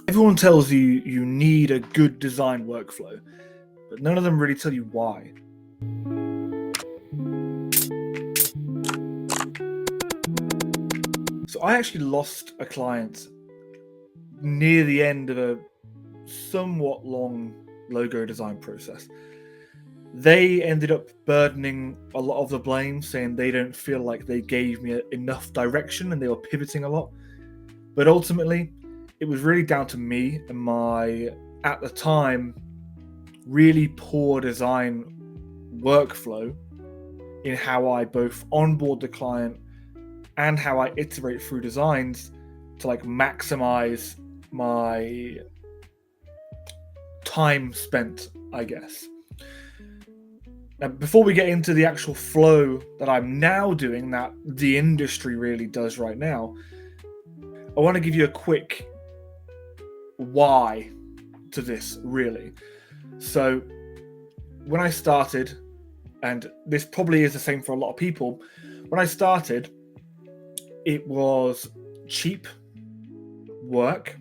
Everyone tells you you need a good design workflow, but none of them really tell you why. So I actually lost a client near the end of a somewhat long logo design process. They ended up burdening a lot of the blame, saying they don't feel like they gave me enough direction and they were pivoting a lot. But ultimately, it was really down to me and my, at the time, really poor design workflow in how I both onboard the client and how I iterate through designs to like maximize my time spent, I guess. Now, before we get into the actual flow that I'm now doing, that the industry really does right now, I want to give you a quick why to this, really. So, when I started, and this probably is the same for a lot of people, when I started, it was cheap work,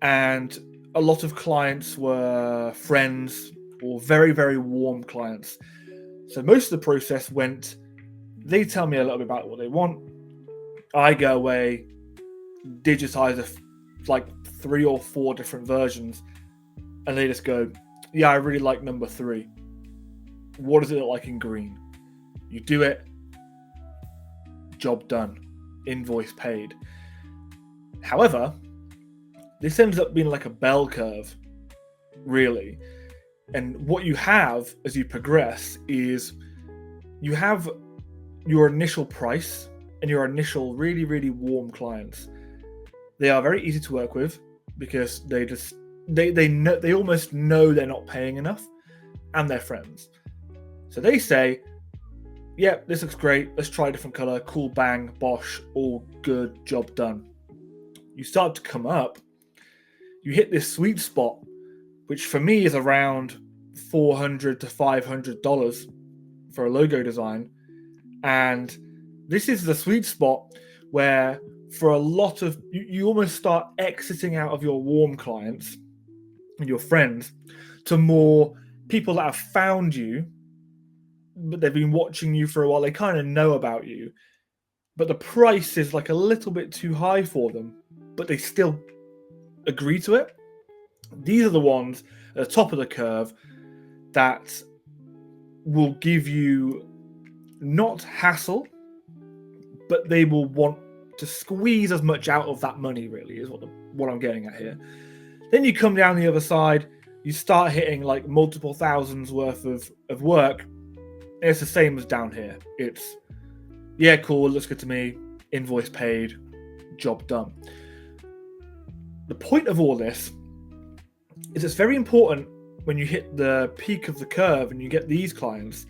and a lot of clients were friends or very, very warm clients. So most of the process went, they tell me a little bit about what they want, I go away, digitize like 3 or 4 different versions, and they just go, yeah, I really like number 3. What does it look like in green? You do it, job done, invoice paid. However, this ends up being like a bell curve, really. And what you have as you progress is you have your initial price and your initial really, really warm clients. They are very easy to work with because they know, they almost know they're not paying enough, and they're friends. So they say, yeah, this looks great, let's try a different color, cool, bang, bosh, all good, job done. You start to come up, you hit this sweet spot, which for me is around $400 to $500 for a logo design. And this is the sweet spot where for a lot of, you almost start exiting out of your warm clients and your friends to more people that have found you, but they've been watching you for a while, they kind of know about you, but the price is like a little bit too high for them, but they still agree to it. These are the ones at the top of the curve that will give you not hassle, but they will want to squeeze as much out of that money, really, is what I'm getting at here. Then you come down the other side, you start hitting like multiple thousands worth of work, and it's the same as down here. It's, yeah, cool, looks good to me, invoice paid, job done. The point of all this is it's very important when you hit the peak of the curve and you get these clients,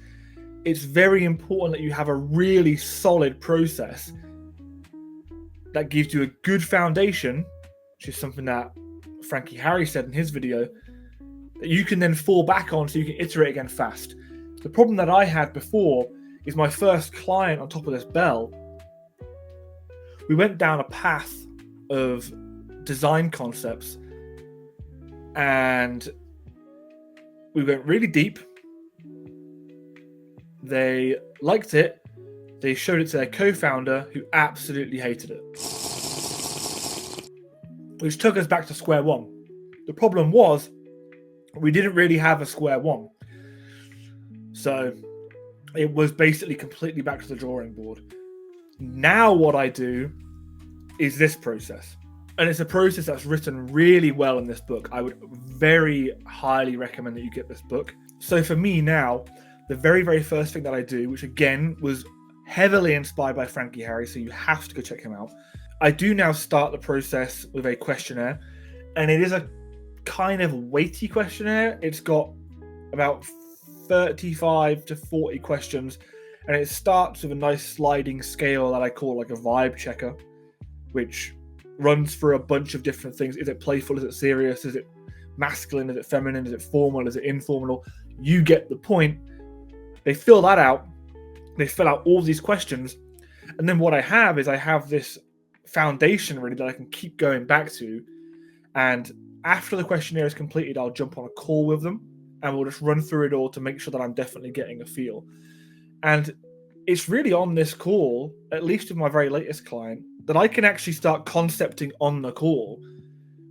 it's very important that you have a really solid process that gives you a good foundation, which is something that Frankie Harry said in his video, that you can then fall back on so you can iterate again fast. The problem that I had before is my first client on top of this bell, we went down a path of design concepts and we went really deep. They liked it. They showed it to their co-founder, who absolutely hated it, which took us back to square one. The problem was we didn't really have a square one. So it was basically completely back to the drawing board. Now what I do is this process. And it's a process that's written really well in this book. I would very highly recommend that you get this book. So for me now, the very, very first thing that I do, which again was heavily inspired by Frankie Harry, so you have to go check him out. I do now start the process with a questionnaire, and it is a kind of weighty questionnaire. It's got about 35 to 40 questions, and it starts with a nice sliding scale that I call like a vibe checker, which runs through a bunch of different things. Is it playful? Is it serious? Is it masculine? Is it feminine? Is it formal? Is it informal? You get the point. They fill that out. They fill out all these questions. And then what I have is I have this foundation really that I can keep going back to. And after the questionnaire is completed, I'll jump on a call with them and we'll just run through it all to make sure that I'm definitely getting a feel. And it's really on this call, at least with my very latest client, that I can actually start concepting on the call.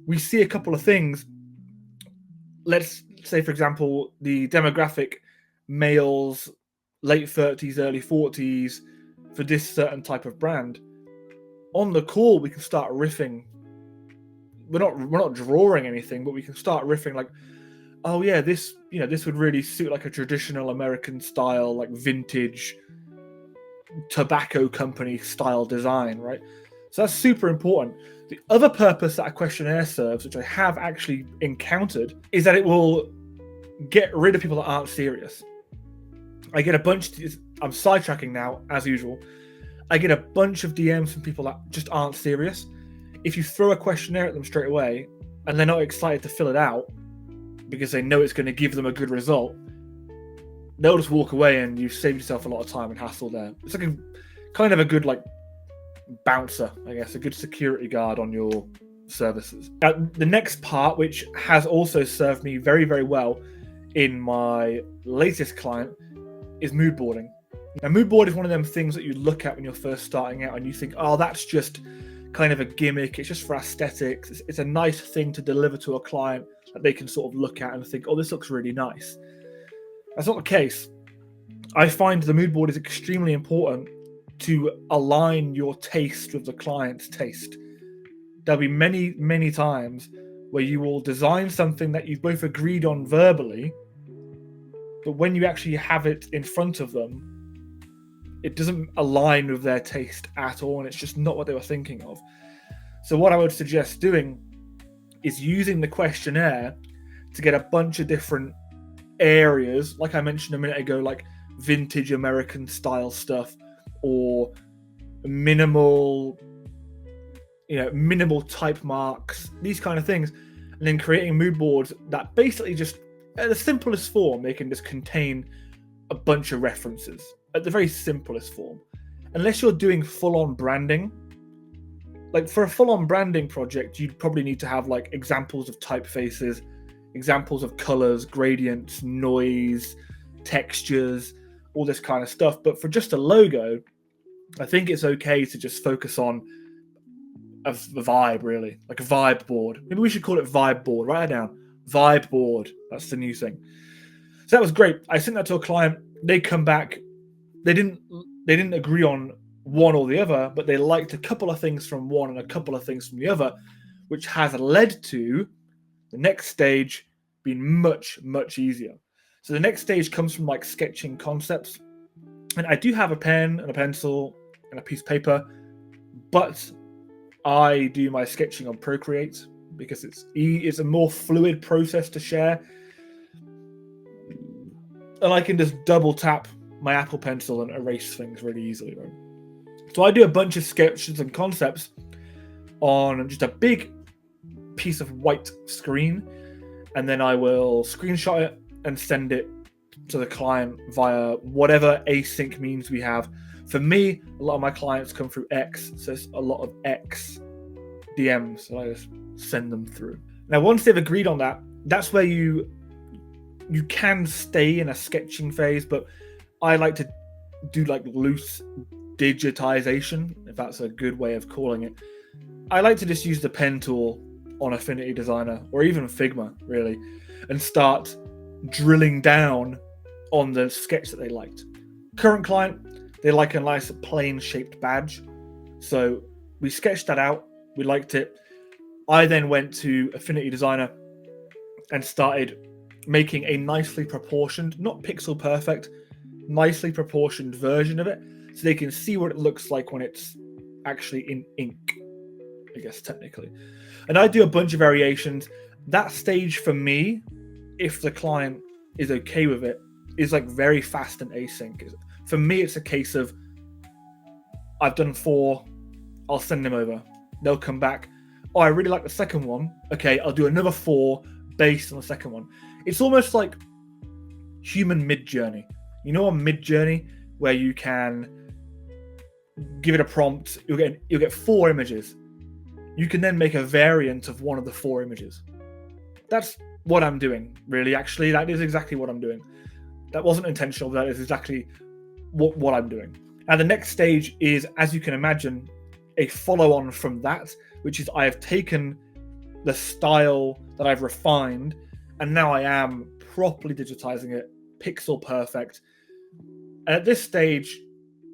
We see a couple of things. Let's say, for example, the demographic, males, late 30s, early 40s, for this certain type of brand. On the call, we can start riffing. We're not drawing anything, but we can start riffing like, oh yeah, this would really suit like a traditional American style, like vintage tobacco company style design, right? So that's super important. The other purpose that a questionnaire serves, which I have actually encountered, is that it will get rid of people that aren't serious. I get a bunch, I'm sidetracking now, as usual. I get a bunch of DMs from people that just aren't serious. If you throw a questionnaire at them straight away, and they're not excited to fill it out, because they know it's going to give them a good result, they'll just walk away and you've saved yourself a lot of time and hassle there. It's like a kind of a good like bouncer, I guess, a good security guard on your services. Now, the next part, which has also served me very, very well in my latest client, is mood boarding. Now, mood board is one of them things that you look at when you're first starting out and you think, oh, that's just kind of a gimmick. It's just for aesthetics. It's a nice thing to deliver to a client that they can sort of look at and think, oh, this looks really nice. That's not the case. I find the mood board is extremely important to align your taste with the client's taste. There'll be many, many times where you will design something that you've both agreed on verbally, but when you actually have it in front of them, it doesn't align with their taste at all, and it's just not what they were thinking of. So what I would suggest doing is using the questionnaire to get a bunch of different areas, like I mentioned a minute ago, like vintage American style stuff or minimal type marks, these kind of things, and then creating mood boards that basically just, at the simplest form, they can just contain a bunch of references at the very simplest form. Unless you're doing full-on branding, like for a full-on branding project, you'd probably need to have like examples of typefaces, examples of colors, gradients, noise, textures, all this kind of stuff. But for just a logo, I think it's okay to just focus on a vibe, really, like a vibe board. Maybe we should call it vibe board. Write it down. Vibe board. That's the new thing. So that was great. I sent that to a client. They come back. They didn't agree on one or the other, but they liked a couple of things from one and a couple of things from the other, which has led to the next stage being much, much easier. So the next stage comes from like sketching concepts. And I do have a pen and a pencil and a piece of paper, but I do my sketching on Procreate because it's a more fluid process to share. And I can just double tap my Apple Pencil and erase things really easily, right? So I do a bunch of sketches and concepts on just a big piece of white screen, and then I will screenshot it and send it to the client via whatever async means we have. For me, a lot of my clients come through X, so it's a lot of X DMs, so I just send them through. Now, once they've agreed on that, that's where you can stay in a sketching phase, but I like to do like loose digitization, if that's a good way of calling it. I like to just use the pen tool on Affinity Designer or even Figma, really, and start drilling down on the sketch that they liked. Current client, they like a nice plain shaped badge. So we sketched that out. We liked it. I then went to Affinity Designer and started making a nicely proportioned, not pixel perfect, nicely proportioned version of it, so they can see what it looks like when it's actually in ink, I guess, technically. And I do a bunch of variations. That stage for me, if the client is okay with it, is like very fast and async. For me, it's a case of I've done 4, I'll send them over. They'll come back. Oh, I really like the second one. Okay, I'll do another 4 based on the second one. It's almost like human mid-journey. You know, a mid-journey where you can give it a prompt. You'll get 4 images. you can then make a variant of one of the 4 images. That's what I'm doing, really. Actually, that is exactly what I'm doing. That wasn't intentional, but that is exactly what I'm doing. And the next stage is, as you can imagine, a follow-on from that, which is I have taken the style that I've refined, and now I am properly digitizing it, pixel perfect. And at this stage,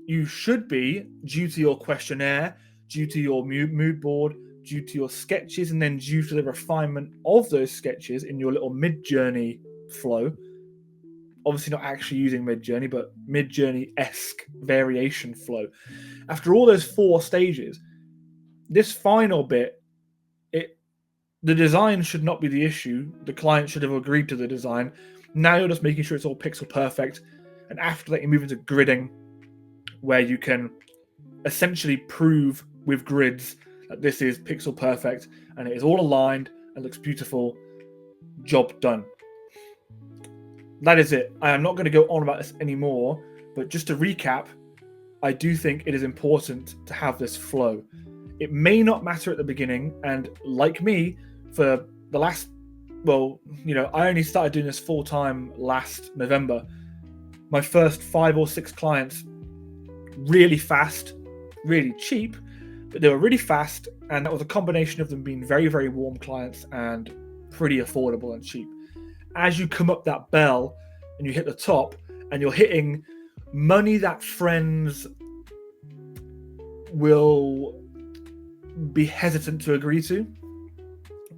you should be, due to your questionnaire, due to your mood board, due to your sketches, and then due to the refinement of those sketches in your little mid-journey flow, obviously not actually using mid-journey, but mid-journey-esque variation flow. After all those 4 stages, this final bit, the design should not be the issue. The client should have agreed to the design. Now you're just making sure it's all pixel perfect. And after that, you move into gridding, where you can essentially prove with grids that this is pixel perfect and it is all aligned and looks beautiful. Job done. That is it. I am not going to go on about this anymore, but just to recap, I do think it is important to have this flow. It may not matter at the beginning, and like me, for the last, I only started doing this full time last November. My first 5 or 6 clients, really fast, really cheap, but they were really fast, and that was a combination of them being very, very warm clients and pretty affordable and cheap. As you come up that bell and you hit the top, and you're hitting money that friends will be hesitant to agree to,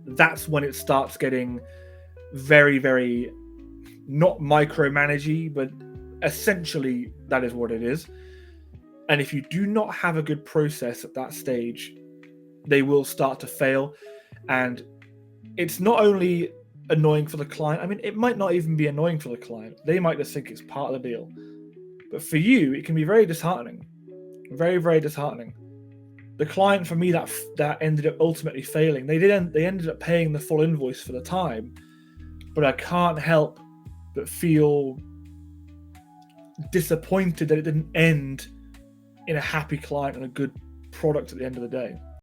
that's when it starts getting very, very not micromanagey, but essentially that is what it is. And if you do not have a good process at that stage, they will start to fail. And it's not only annoying for the client. I mean, it might not even be annoying for the client. They might just think it's part of the deal. But for you, it can be very disheartening. Very, very disheartening. The client, for me, that ended up ultimately failing. They ended up paying the full invoice for the time, but I can't help but feel disappointed that it didn't end in a happy client and a good product at the end of the day.